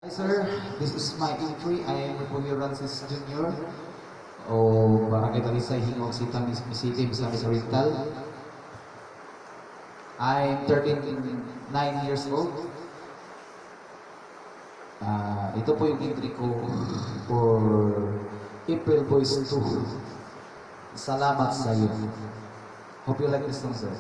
Sir, this is my entry. I am Repolyo Rancis Jr. o Barangay Talisay, Hingog, Sitang, City, Misamis Oriental. I'm 39 years old. Ito po yung entry ko for April Boys 2. Salamat sa iyo. Hope you like this song, sir.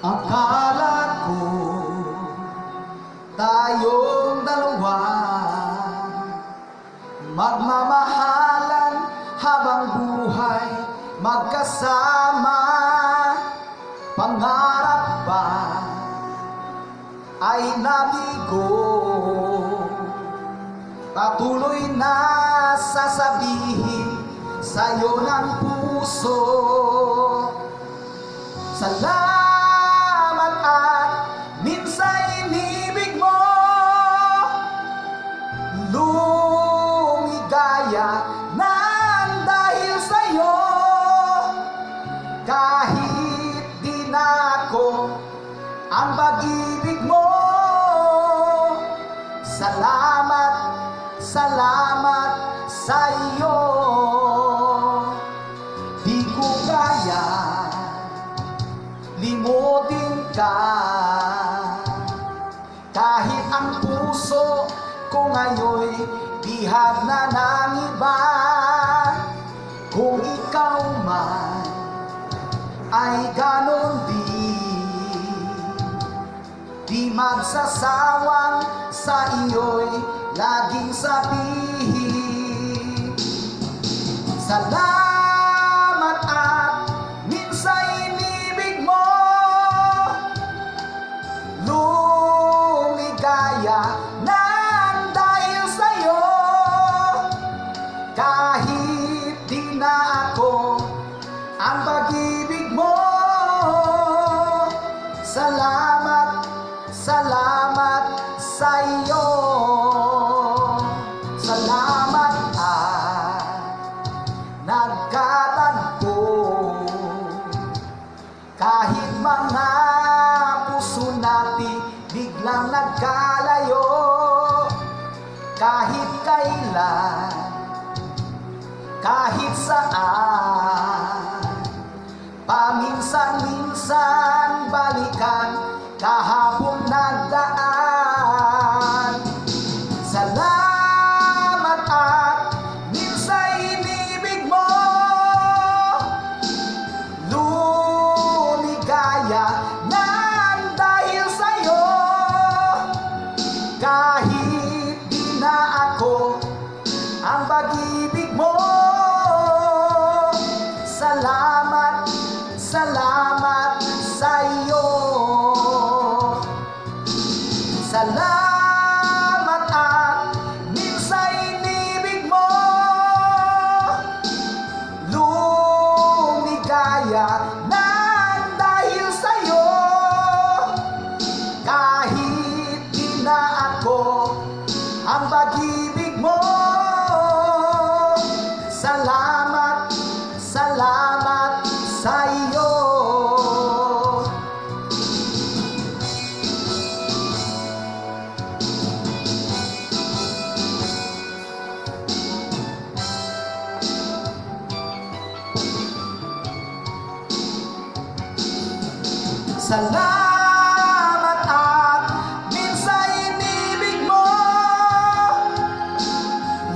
Akala ko tayong dalawa magmamahalan habang buhay magkasama. Pangarap ba ay nabigo? Patuloy na sasabihin sa'yo ng puso. Salamat at minsan inibig mo. Lumigaya nang dahil sa'yo. Kahit di na ako ang pag-ibig mo. Salamat, salamat sa'yo. Di ko kaya limutin ka, kahit ang puso ko ngayon'y bihag na ng iba. Kung ikaw man ay ganon di magsasawang sa iyo'y laging sabihin. Salamat at minsan inibig mo. Lumigaya nang dahil sa'yo. Kahit di na ako ang pag-ibig mo. Salamat, salamat sa'yo. Salamat at nagkatagpo. Kahit mga puso natin biglang nagkalayo. Kahit kailan, kahit saan, paminsan-minsan balikan kahapon nagdaan. Salamat at minsan inibig mo. Lumigaya nang dahil sa'yo. Kahit di na ako ang pag-ibig mo. Salamat, salamat sa'yo. Salamat at minsan inibig mo. Lumigaya nang dahil sa'yo. Kahit di na ako ang pag-ibig mo. Salamat, salamat sa'yo. Salamat at minsan inibig mo.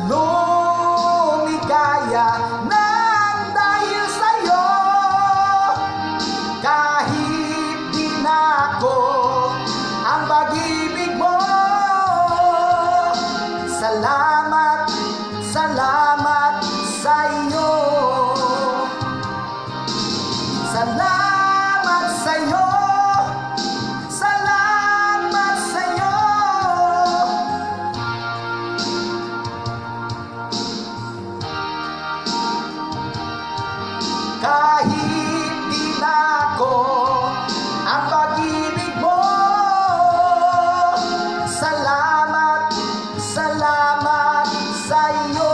Lumigaya nang dahil sa'yo. Kahit di na ako ang pag-ibig mo. Salamat, salamat sa'yo. Salamat sa'yo. salamat sa iyo.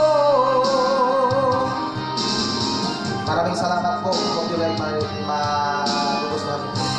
Maraming salamat po. Hope you like magugustuhan.